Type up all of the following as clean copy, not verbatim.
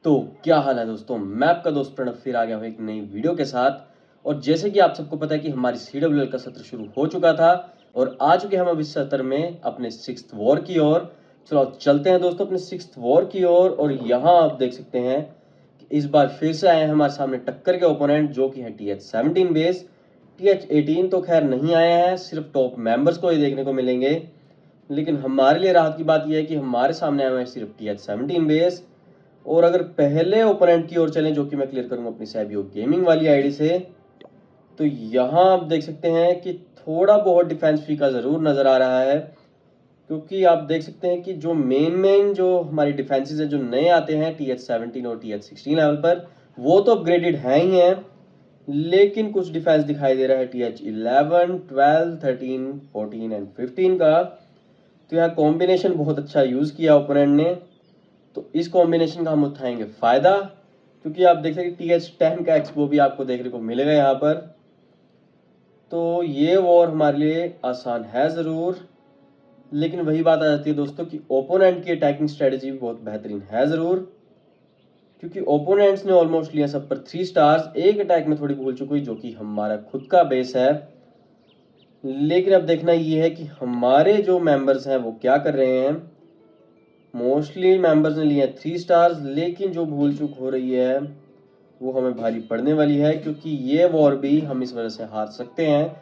तो क्या हाल है दोस्तों, मैं आपका दोस्त प्रणव फिर आ गया हूँ एक नई वीडियो के साथ। और जैसे कि आप सबको पता है कि हमारी CWL का सत्र शुरू हो चुका था और आ चुके हम अब इस सत्र में अपने 6th वॉर की ओर। चलो चलते हैं दोस्तों अपने 6th वॉर की ओर। और यहाँ आप देख सकते हैं कि इस बार फिर से आए हैं हमारे सामने टक्कर के ओपोनेंट, जो कि है TH17 बेस। TH18 तो खैर नहीं आए हैं, सिर्फ टॉप मेंबर्स को ही देखने को मिलेंगे। लेकिन हमारे लिए राहत की बात यह है कि हमारे सामने आए हुए हैं सिर्फ TH17 बेस। और अगर पहले ओपोनेंट की ओर चलें, जो कि मैं क्लियर करूंगा अपनी सैबियो गेमिंग वाली आईडी से, तो यहाँ आप देख सकते हैं कि थोड़ा बहुत डिफेंस फीका ज़रूर नज़र आ रहा है। क्योंकि आप देख सकते हैं कि जो मेन जो हमारी डिफेंसेस है, जो नए आते हैं TH17 और TH16 लेवल पर, वो तो अपग्रेडेड हैं ही हैं। लेकिन कुछ डिफेंस दिखाई दे रहा है TH11, 12, 13, 14 एंड 15 का। तो यहाँ कॉम्बिनेशन बहुत अच्छा यूज़ किया ओपोनेंट ने। तो इस कॉम्बिनेशन का हम उठाएंगे फ़ायदा, क्योंकि आप देख सकते हैं TH10 का एक्सपो भी आपको देखने को मिलेगा यहाँ पर। तो ये वॉर हमारे लिए आसान है ज़रूर, लेकिन वही बात आ जाती है दोस्तों कि ओपोनेंट की अटैकिंग स्ट्रेटजी भी बहुत बेहतरीन है ज़रूर। क्योंकि ओपोनेंट्स ने ऑलमोस्ट लिया सब पर 3 स्टार्स, एक अटैक में थोड़ी भूल चुकी, जो कि हमारा खुद का बेस है। लेकिन अब देखना ये है कि हमारे जो मेंबर्स हैं वो क्या कर रहे हैं। मोस्टली मेंबर्स ने लिए 3 स्टार्स, लेकिन जो भूल चूक हो रही है वो हमें भारी पड़ने वाली है, क्योंकि ये वॉर भी हम इस वजह से हार सकते हैं।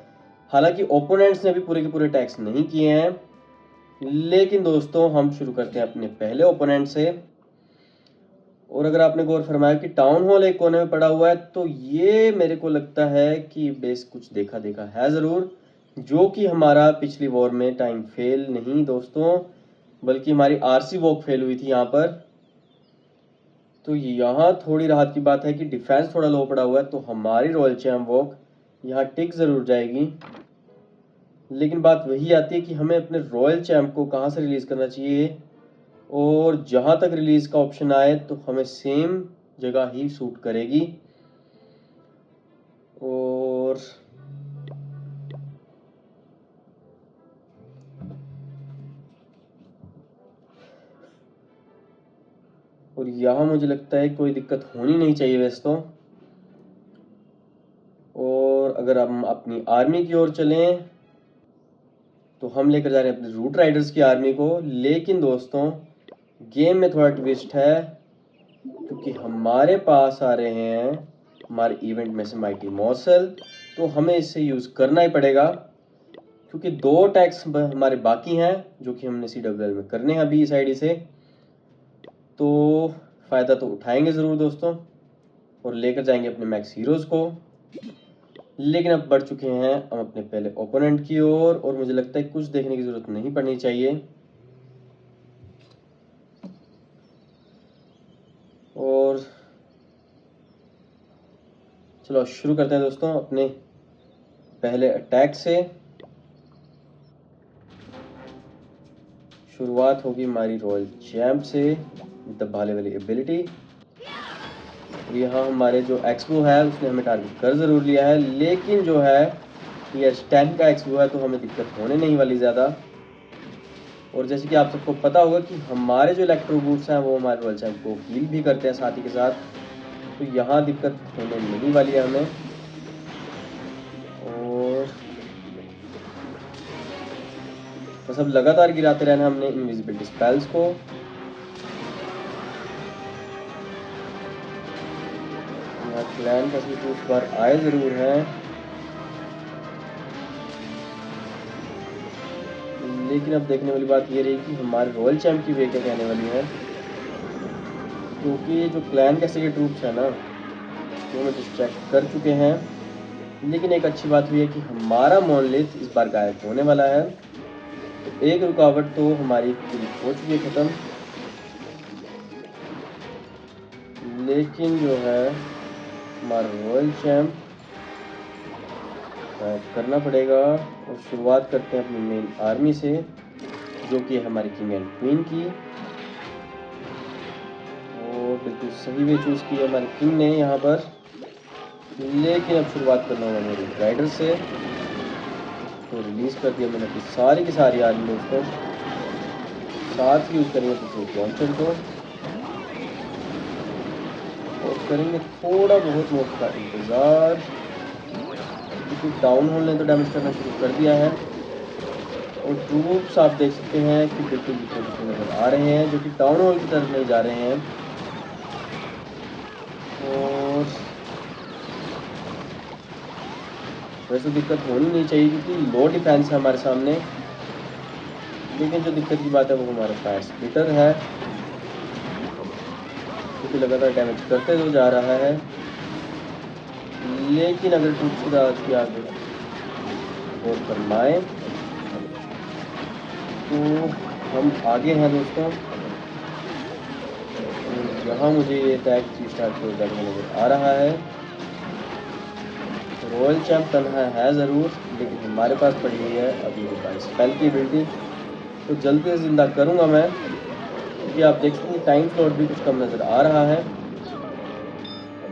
हालांकि ओपोनेंट्स ने भी पूरे के पूरे अटैक्स नहीं किए हैं। लेकिन दोस्तों हम शुरू करते हैं अपने पहले ओपोनेंट से। और अगर आपने गौर फरमाया कि टाउन हॉल एक कोने में पड़ा हुआ है, तो ये मेरे को लगता है कि बेस कुछ देखा देखा है ज़रूर, जो कि हमारा पिछली वॉर में टाइम फेल नहीं दोस्तों, बल्कि हमारी RC वॉक फेल हुई थी यहाँ पर। तो यहाँ थोड़ी राहत की बात है कि डिफेंस थोड़ा लो पड़ा हुआ है, तो हमारी रॉयल चैम्प वॉक यहाँ टिक ज़रूर जाएगी। लेकिन बात वही आती है कि हमें अपने रॉयल चैम्प को कहाँ से रिलीज़ करना चाहिए। और जहाँ तक रिलीज़ का ऑप्शन आए तो हमें सेम जगह ही सूट करेगी। और यहाँ मुझे लगता है कोई दिक्कत होनी नहीं चाहिए वैसे तो। और अगर हम अपनी आर्मी की ओर चलें तो हम लेकर जा रहे हैं अपने रूट राइडर्स की आर्मी को। लेकिन दोस्तों गेम में थोड़ा ट्विस्ट है, क्योंकि हमारे पास आ रहे हैं हमारे इवेंट में से माइटी मॉर्सल। तो हमें इसे यूज़ करना ही पड़ेगा, क्योंकि 2 अटैक्स हमारे बाकी हैं जो कि हमने CWL में करने हैं अभी इस आईडी से। तो फ़ायदा तो उठाएंगे ज़रूर दोस्तों और लेकर जाएंगे अपने मैक्स हीरोज़ को। लेकिन अब बढ़ चुके हैं हम अपने पहले ओपोनेंट की ओर, और मुझे लगता है कुछ देखने की ज़रूरत नहीं पड़नी चाहिए। और चलो शुरू करते हैं दोस्तों अपने पहले अटैक से। शुरुआत होगी हमारी रॉयल चैम्प से, दबाने वाली एबिलिटी। यहाँ हमारे जो एक्सपो है उसने हमें टारगेट कर ज़रूर लिया है, लेकिन जो है TH10 का एक्सपो है तो हमें दिक्कत होने नहीं वाली ज़्यादा। और जैसे कि आप सबको पता होगा कि हमारे जो इलेक्ट्रो बूट्स हैं वो हमारे रॉयल चैम्प को हील भी करते हैं साथ ही के साथ। तो यहाँ दिक्कत होने नहीं वाली है हमें। और बस अब लगातार गिराते रहना हमने इनविजिबिलिटी स्पेल्स को। यहाँ क्लैन का इस बार आए ज़रूर हैं, लेकिन अब देखने वाली बात ये रही कि हमारे रॉयल चैम्प की वे क्या कहने वाली है। क्योंकि जो क्लैन कैसे के ट्रूप्स हैं ना वो हमें डिस्ट्रैक्ट कर चुके हैं। लेकिन एक अच्छी बात हुई है कि हमारा मोनलिथ इस बार गायब होने वाला है। तो एक रुकावट तो हमारी पूरी हो चुकी है ख़त्म। लेकिन जो है हमारा रॉयल चैम्प करना पड़ेगा। और शुरुआत करते हैं अपनी मेन आर्मी से, जो कि है हमारी किंग एंड क्वीन की। और बिल्कुल सही वे चूज़ की है हमारे किंग ने यहाँ पर। लेकिन अब शुरुआत करना होगा मेरे राइडर से। तो रिलीज़ कर दिया मैंने अपनी सारी की सारी आर्मी दोस्तों, साथ यूज़ करेंगे पिछले लॉन्चर को। और करेंगे थोड़ा बहुत वक्त का इंतज़ार, क्योंकि टाउन हॉल ने तो डैमेज करना शुरू कर दिया है। और ट्रूप्स आप देख सकते हैं कि बिल्कुल भी पोजिशन नज़र आ रहे हैं, जो कि टाउन हॉल की तरफ नहीं जा रहे हैं। और वैसे दिक्कत होनी नहीं चाहिए क्योंकि लो डिफेंस है हमारे सामने, लेकिन जो दिक्कत की बात है वो हमारा फायर स्प्लिटर है, क्योंकि लगातार डैमेज करते तो जा रहा है। लेकिन अगर ट्रूप्स की आगे और फरमाएं तो हम आगे हैं दोस्तों। यहाँ मुझे ये अटैक 3 स्टार को जाने में नज़र आ रहा है। रॉयल चैम्प तनहा है ज़रूर, लेकिन हमारे पास पड़ी हुई है अभी हमारी स्पेल की एबिलिटी, तो जल्दी से ज़िंदा करूँगा मैं, क्योंकि आप देख सकते हैं टाइम स्लॉट भी कुछ कम नज़र आ रहा है।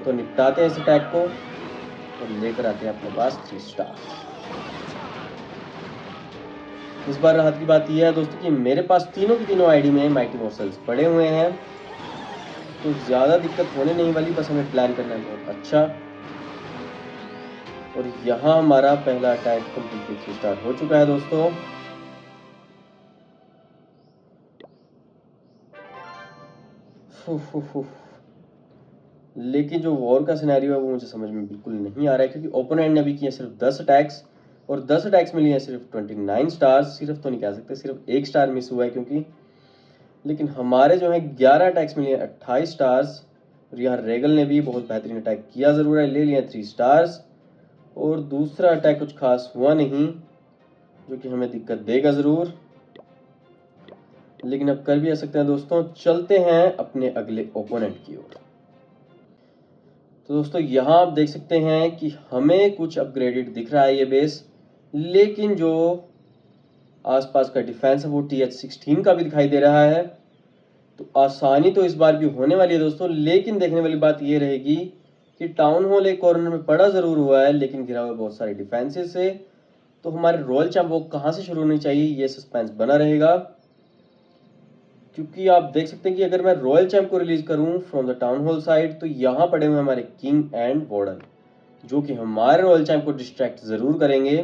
तो निपटाते हैं इस अटैक को और लेकर आते हैं अपने पास 3 स्टार। इस बार राहत की बात यह है दोस्तों कि मेरे पास तीनों की तीनों आईडी में माइटी मॉर्सल्स पड़े हुए हैं, तो ज़्यादा दिक्कत होने नहीं वाली, बस हमें प्लान करना है बहुत अच्छा। और यहाँ हमारा पहला अटैक कंप्लीटली 3 स्टार हो चुका है दोस्तों। लेकिन जो वॉर का सिनेरियो है वो मुझे समझ में बिल्कुल नहीं आ रहा है, क्योंकि ओपोनेंट ने अभी किए सिर्फ 10 अटैक्स और 10 अटैक्स में लिए हैं सिर्फ 29 स्टार्स। सिर्फ तो नहीं कह सकते, सिर्फ 1 स्टार मिस हुआ है क्योंकि, लेकिन हमारे जो है 11 अटैक्स में लिए 28 स्टार्स। और यहाँ रेगल ने भी बहुत बेहतरीन अटैक किया ज़रूर है, ले लिए 3 स्टार्स। और दूसरा अटैक कुछ खास हुआ नहीं, जो कि हमें दिक्कत देगा ज़रूर, लेकिन अब कर भी आ सकते हैं दोस्तों। चलते हैं अपने अगले ओपोनेंट की ओर। तो दोस्तों यहाँ आप देख सकते हैं कि हमें कुछ अपग्रेडेड दिख रहा है ये बेस, लेकिन जो आसपास का डिफेंस है वो TH16 का भी दिखाई दे रहा है। तो आसानी तो इस बार भी होने वाली है दोस्तों, लेकिन देखने वाली बात ये रहेगी कि टाउन हॉल एक कॉर्नर में पड़ा ज़रूर हुआ है, लेकिन घिरा हुआ बहुत सारे डिफेंसेस से। तो हमारे रॉयल चैम्प वो कहाँ से शुरू होनी चाहिए, ये सस्पेंस बना रहेगा। क्योंकि आप देख सकते हैं कि अगर मैं रॉयल चैम्प को रिलीज करूं from the town hall side, तो यहाँ पड़े हुए हमारे किंग एंड वार्डन, जो कि हमारे रॉयल चैम्प को डिस्ट्रैक्ट ज़रूर करेंगे।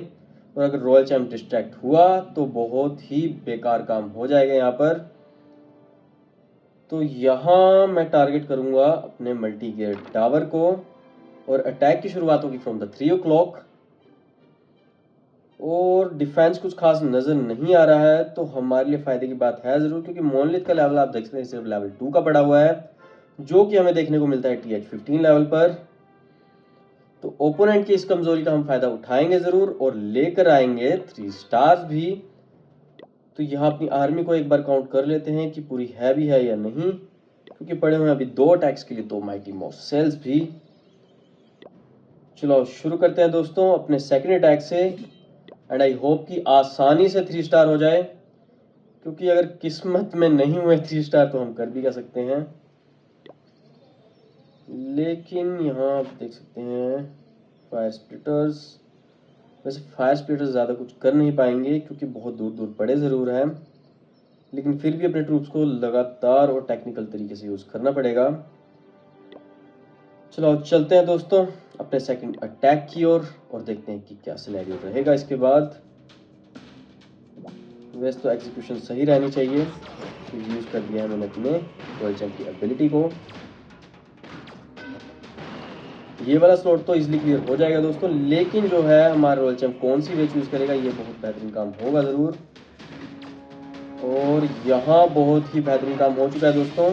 और अगर रॉयल चैम्प डिस्ट्रैक्ट हुआ तो बहुत ही बेकार काम हो जाएगा यहाँ पर। तो यहाँ मैं टारगेट करूँगा अपने मल्टी गियर टावर को, और अटैक की शुरुआत होगी फ्रॉम द 3 o'clock। और डिफेंस कुछ खास नज़र नहीं आ रहा है, तो हमारे लिए फ़ायदे की बात है ज़रूर, क्योंकि मोनलिथ का लेवल आप देख सकते हैं सिर्फ लेवल 2 का पड़ा हुआ है, जो कि हमें देखने को मिलता है TH15 लेवल पर। तो ओपोनेंट की इस कमज़ोरी का हम फ़ायदा उठाएंगे ज़रूर और लेकर आएंगे 3 स्टार्स भी। तो यहाँ अपनी आर्मी को एक बार काउंट कर लेते हैं कि पूरी है भी है या नहीं, क्योंकि पड़े हुए हैं अभी 2 अटैक्स के लिए 2 माइटी मॉर्सल्स भी। चलो शुरू करते हैं दोस्तों अपने सेकंड अटैक से, एंड आई होप कि आसानी से 3 स्टार हो जाए, क्योंकि अगर किस्मत में नहीं हुए 3 स्टार तो हम कर भी कर सकते हैं। लेकिन यहाँ आप देख सकते हैं फायर स्प्लिटर्स, वैसे फायर स्प्लिटर्स ज़्यादा कुछ कर नहीं पाएंगे क्योंकि बहुत दूर दूर पड़े ज़रूर हैं, लेकिन फिर भी अपने ट्रूप्स को लगातार और टेक्निकल तरीके से यूज़ करना पड़ेगा। चलो चलते हैं दोस्तों अपने सेकंड अटैक की ओर और देखते हैं कि क्या सिनेरियो रहेगा इसके बाद। वैसे तो एग्जीक्यूशन सही रहनी चाहिए, तो यूज़ कर दिया है मैंने अपने रॉयल चैम्प की एबिलिटी को। ये वाला स्लॉट तो इजीली क्लियर हो जाएगा दोस्तों, लेकिन जो है हमारा रॉयल चैम्प कौन सी वे चूज़ करेगा ये बहुत बेहतरीन काम होगा ज़रूर। और यहाँ बहुत ही बेहतरीन काम हो चुका है दोस्तों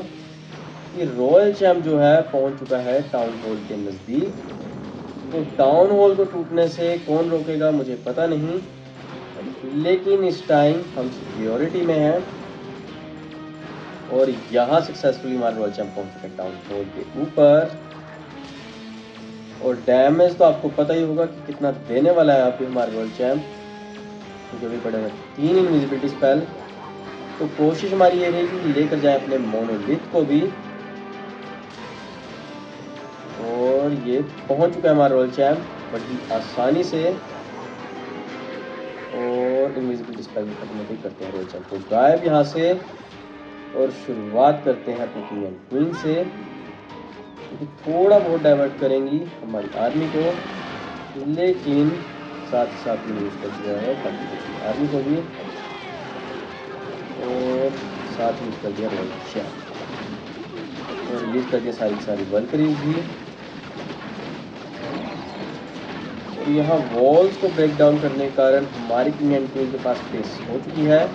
कि रॉयल चैम्प जो है पहुँच चुका है टाउन हॉल के नज़दीक। तो टाउन हॉल को टूटने से कौन रोकेगा मुझे पता नहीं, लेकिन इस टाइम हम सिक्योरिटी में हैं। और यहाँ सक्सेसफुली हमारा रॉयल चैम्प पहुँच चुका है टाउन हॉल के ऊपर। और डैमेज तो आपको पता ही होगा कि कितना देने वाला है अभी हमारा रॉयल चैम्प, क्योंकि अभी पड़े हुए 3 इनविजिबिलिटी स्पेल। तो कोशिश हमारी ये रहेगी कि लेकर जाए अपने मोनोलिथ को भी। और ये पहुंच चुका है हमारा रॉयल चैम्प बड़ी आसानी से, और इनविजिबिलिटी स्पेल भी ऑटोमेटिक करते हैं रॉयल चैम्प को गायब यहाँ से। और शुरुआत करते हैं अपने किंग एंड क्वीन से। क्योंकि थोड़ा बहुत डाइवर्ट करेंगी हमारी आर्मी को, लेकिन साथ ही साथ में यूज़ कर दिया है बाकी आर्मी को भी, और साथ यूज़ कर दिया रशिया, और रिलीज कर दिया सारी वल्करीज भी। और यहाँ वॉल्स को ब्रेक डाउन करने के कारण हमारी किंग एंड क्वीन के पास बेस हो चुकी है,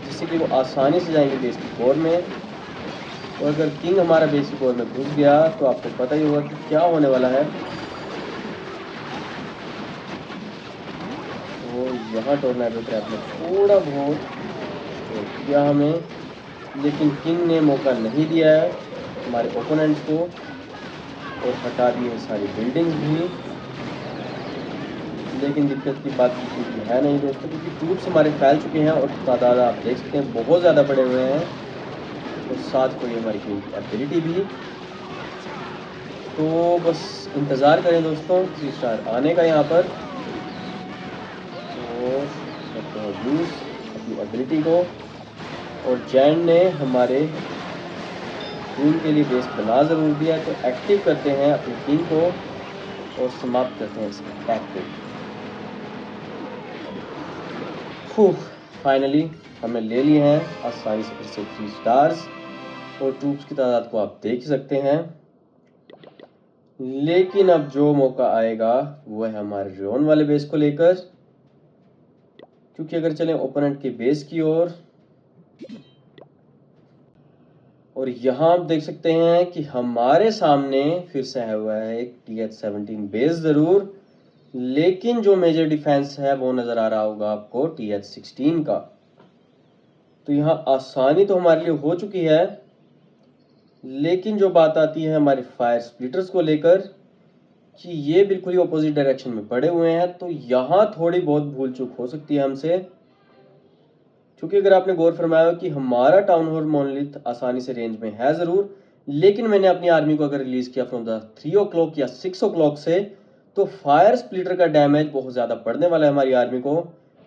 जिससे कि वो आसानी से जाएंगे बेस की कोर में। और अगर किंग हमारा बेस की कोर में घुस गया तो आपको पता ही होगा कि क्या होने वाला है। तो यहाँ टोर्नेडो ट्रैप में थोड़ा बहुत किया हमें, लेकिन किंग ने मौका नहीं दिया है हमारे ओपोनेंट्स को, और हटा दी है सारी बिल्डिंग्स भी। लेकिन दिक्कत की बात बिल्कुल है नहीं दोस्तों, क्योंकि ट्रूप्स हमारे फैल चुके हैं और तादाद आप देख सकते हैं बहुत ज़्यादा बड़े हुए हैं, और साथ कोई हमारी किंग की एबिलिटी भी। तो बस इंतज़ार करें दोस्तों 3 स्टार आने का यहाँ पर, और करते हैं यूज़ अपनी एबिलिटी को। और जैन ने हमारे किंग के लिए बेस बना ज़रूर दिया, तो एक्टिव करते हैं अपनी किंग को और समाप्त करते हैं इस अटैक को। फाइनली हमने ले लिए हैं आसानी से फिर से 3 स्टार्स, और ट्रूप्स की तादाद को आप देख ही सकते हैं। लेकिन अब जो मौका आएगा वो है हमारे रोन वाले बेस को लेकर, क्योंकि अगर चलें ओपोनेंट के बेस की ओर, और यहाँ आप देख सकते हैं कि हमारे सामने फिर से आया हुआ है एक TH-17 बेस ज़रूर, लेकिन जो मेजर डिफेंस है वो नज़र आ रहा होगा आपको TH-16 का। तो यहाँ आसानी तो हमारे लिए हो चुकी है, लेकिन जो बात आती है हमारे फायर स्प्लिटर्स को लेकर कि ये बिल्कुल ही ऑपोजिट डायरेक्शन में पड़े हुए हैं, तो यहाँ थोड़ी बहुत भूल चूक हो सकती है हमसे। क्योंकि अगर आपने गौर फरमाया कि हमारा टाउन हॉल मोनोलिथ आसानी से रेंज में है ज़रूर, लेकिन मैंने अपनी आर्मी को अगर रिलीज़ किया फ्रॉम द 3 o'clock या 6 o'clock से, तो फायर स्प्लिटर का डैमेज बहुत ज़्यादा पड़ने वाला है हमारी आर्मी को,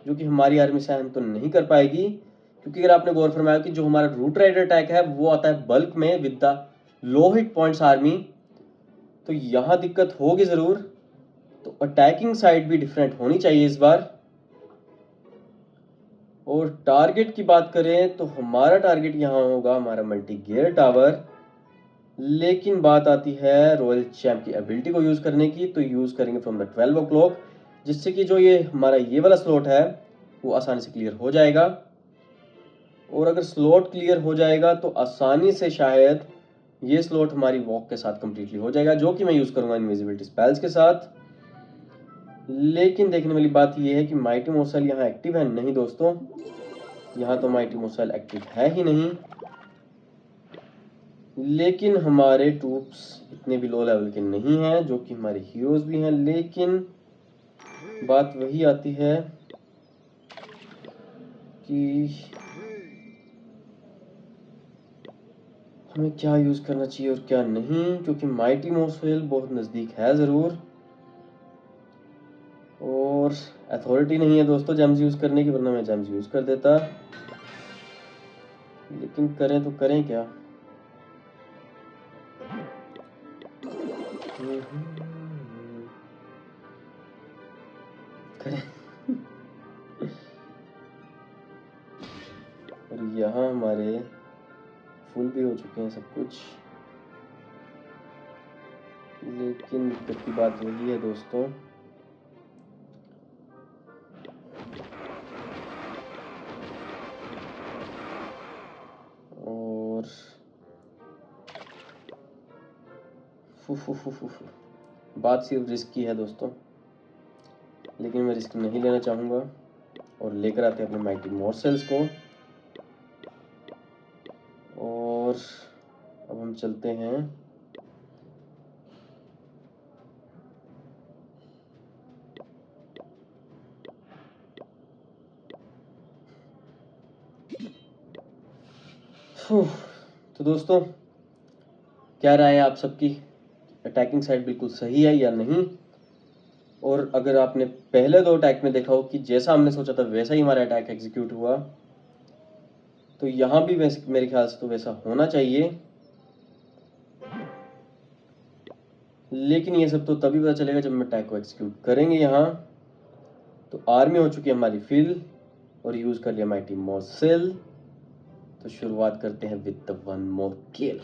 जो कि हमारी आर्मी सहन तो नहीं कर पाएगी। क्योंकि अगर आपने गौर फरमाया कि जो हमारा रूट राइडर अटैक है वो आता है बल्क में with the low hit points army, तो यहाँ दिक्कत होगी ज़रूर। तो अटैकिंग साइड भी डिफरेंट होनी चाहिए इस बार। और टारगेट की बात करें तो हमारा टारगेट यहाँ होगा हमारा मल्टी गियर टावर, लेकिन बात आती है रॉयल चैम्प की एबिलिटी को यूज़ करने की, तो यूज़ करेंगे फ्रॉम द 12 o'clock, जिससे कि जो ये हमारा ये वाला स्लॉट है वो आसानी से क्लियर हो जाएगा। और अगर स्लॉट क्लियर हो जाएगा तो आसानी से शायद ये स्लॉट हमारी वॉक के साथ कंप्लीटली हो जाएगा, जो कि मैं यूज़ करूँगा इनविजिबिलिटी स्पेल्स के साथ। लेकिन देखने वाली बात यह है कि माइटी मोसल यहाँ एक्टिव है नहीं दोस्तों, यहाँ तो माइटी मोसल एक्टिव है ही नहीं। लेकिन हमारे ट्रूप्स इतने भी लो लेवल के नहीं हैं, जो कि हमारे हीरोज भी हैं। लेकिन बात वही आती है कि हमें क्या यूज़ करना चाहिए और क्या नहीं, क्योंकि माइटी मोसल बहुत नज़दीक है ज़रूर, और अथॉरिटी नहीं है दोस्तों जेम्स यूज़ करने की, वरना मैं जेम्स यूज़ कर देता। लेकिन करें तो करें क्या। करें और यहाँ हमारे फुल भी हो चुके हैं सब कुछ, लेकिन दिक्कत की बात वही है दोस्तों, और बात सिर्फ रिस्क की है दोस्तों, लेकिन मैं रिस्क नहीं लेना चाहूँगा, और लेकर आते हैं अपने माइटी मोर्सेल्स को। और अब हम चलते हैं तो दोस्तों क्या राय है आप सबकी, अटैकिंग साइड बिल्कुल सही है या नहीं। और अगर आपने पहले 2 अटैक में देखा हो कि जैसा हमने सोचा था वैसा ही हमारा अटैक एग्जीक्यूट हुआ, तो यहाँ भी वैसे मेरे ख्याल से तो वैसा होना चाहिए। लेकिन ये सब तो तभी पता चलेगा जब हम अटैक को एक्सिक्यूट करेंगे। यहाँ तो आर्मी हो चुकी है हमारी फिल और यूज कर लिया माइटी मॉर्सेल। तो शुरुआत करते हैं with the one more kill.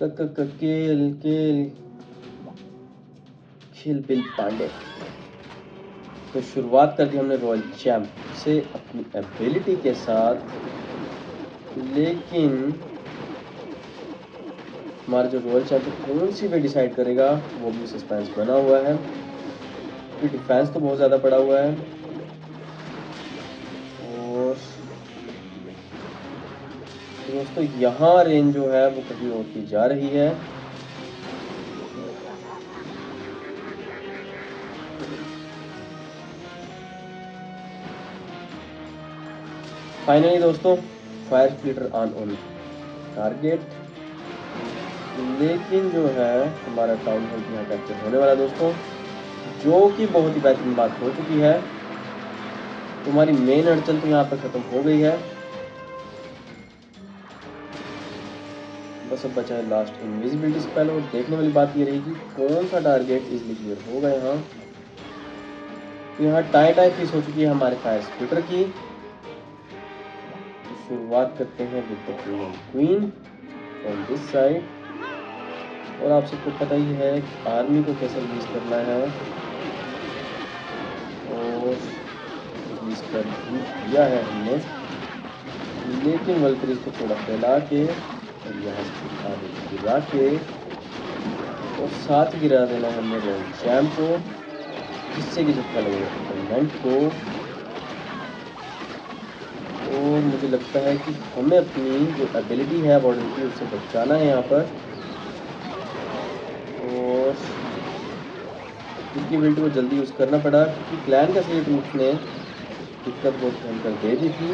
Kill kill kill Bill Pandey. तो शुरुआत कर दी हमने रॉयल चैंप से अपनी एबिलिटी के साथ, लेकिन हमारा जो रॉयल चैंप कौन सी वे डिसाइड करेगा वो भी सस्पेंस बना हुआ है, क्योंकि डिफेंस तो बहुत ज़्यादा पड़ा हुआ है। और दोस्तों यहाँ रेंज जो है वो कभी होती जा रही है। फाइनली दोस्तों फायर स्प्लिटर ऑन टारगेट, लेकिन जो है हमारा टाउन हॉल यहाँ कैप्चर होने वाला दोस्तों, जो कि बहुत ही बेहतरीन बात हो चुकी है। तो हमारी मेन अड़चन तो यहाँ पर खत्म हो गई है, बस अब बचा है लास्ट इनविजिबिलिटी स्पेल। और देखने वाली बात ये रहेगी कौन सा टारगेट इजीली क्लियर होगा। यहाँ टाई फिश हो चुकी है हमारे फायर स्प्लिटर की। तो शुरुआत करते हैं with the king and queen from this side. और आप सबको पता ही है आर्मी को कैसे रिलीज करना है, और रिलीज कर दिया है हमने, लेकिन वल्करीज को थोड़ा फैला के और यहाँ से आगे गिरा के और साथ गिरा देना है हमने रॉयल चैंप को, जिससे कि झटका लगेगा अपोनेंट को। और मुझे लगता है कि हमें अपनी जो एबिलिटी है बॉर्डर की उससे बचाना है यहाँ पर, और इसकी एबिलिटी को जल्दी यूज़ करना पड़ा, क्योंकि क्लैन का सही रूप ने दिक्कत बहुत भयंकर दे दी थी।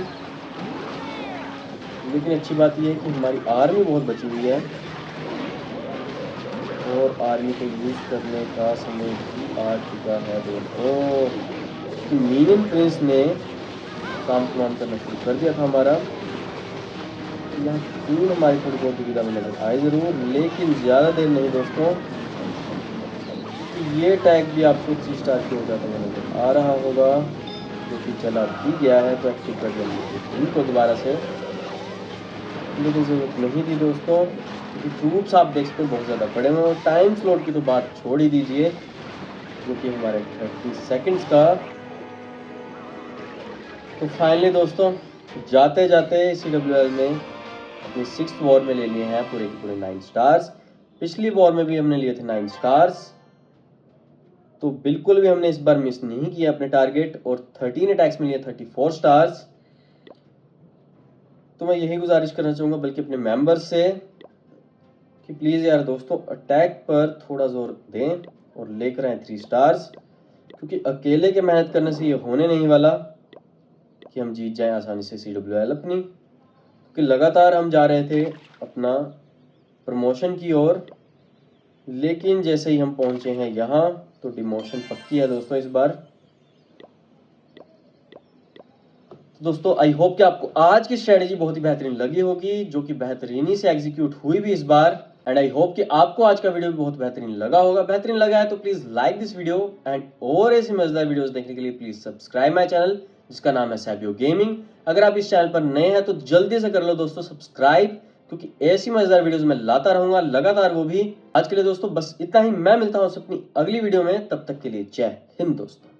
लेकिन अच्छी बात यह है कि हमारी आर्मी बहुत बची हुई है, और आर्मी को यूज़ करने का समय भी आ चुका है दोस्तों। मीनियन प्रिंस ने काम तमाम करना शुरू कर दिया था हमारा। यहाँ क्वीन हमारी थोड़ी बहुत दुविधा में नजर आई ज़रूर, लेकिन ज़्यादा देर नहीं दोस्तों, ये टैग भी आपको 3 स्टार की हो जाता हुआ नजर आ रहा होगा, जो कि चला भी गया है। तो एक्टिव कर लेंगे इनको दोबारा से, लेकिन ज़रूरत नहीं थी दोस्तों, क्योंकि ट्रूप्स आप देख सकते हो बहुत ज़्यादा पड़े हुए हैं। और टाइम स्लॉट की तो बात छोड़ ही दीजिए, जो कि हमारे 30 सेकेंड्स का। तो फाइनली दोस्तों जाते जाते CWL में अपनी 6th वॉर में ले लिए हैं पूरे के पूरे 9 स्टार्स। पिछली वॉर में भी हमने लिए थे 9 स्टार्स, तो बिल्कुल भी हमने इस बार मिस नहीं किया अपने टारगेट, और 13 अटैक्स में लिए 34 स्टार्स। तो मैं यही गुजारिश करना चाहूँगा बल्कि अपने मेंबर्स से कि प्लीज़ यार दोस्तों अटैक पर थोड़ा जोर दें और लेकर आए 3 स्टार्स, क्योंकि अकेले के मेहनत करने से ये होने नहीं वाला कि हम जीत जाएं आसानी से CWL अपनी, क्योंकि लगातार हम जा रहे थे अपना प्रमोशन की ओर, लेकिन जैसे ही हम पहुंचे हैं यहाँ तो डिमोशन पक्की है दोस्तों इस बार। तो दोस्तों आई होप कि आपको आज की स्ट्रेटेजी बहुत ही बेहतरीन लगी होगी, जो कि बेहतरीनी से एग्जीक्यूट हुई भी इस बार। एंड आई होप कि आपको आज का वीडियो भी बहुत बेहतरीन लगा होगा। बेहतरीन लगा है तो please like this video, and और ऐसी मजेदार वीडियोस देखने के लिए प्लीज सब्सक्राइब माय चैनल, जिसका नाम है सैबियो गेमिंग। अगर आप इस चैनल पर नए हैं तो जल्दी से कर लो दोस्तों सब्सक्राइब, क्योंकि ऐसी मजेदार वीडियोस मैं लाता रहूंगा लगातार, वो भी। आज के लिए दोस्तों बस इतना ही। मैं मिलता हूं अपनी अगली वीडियो में, तब तक के लिए जय हिंद दोस्तों।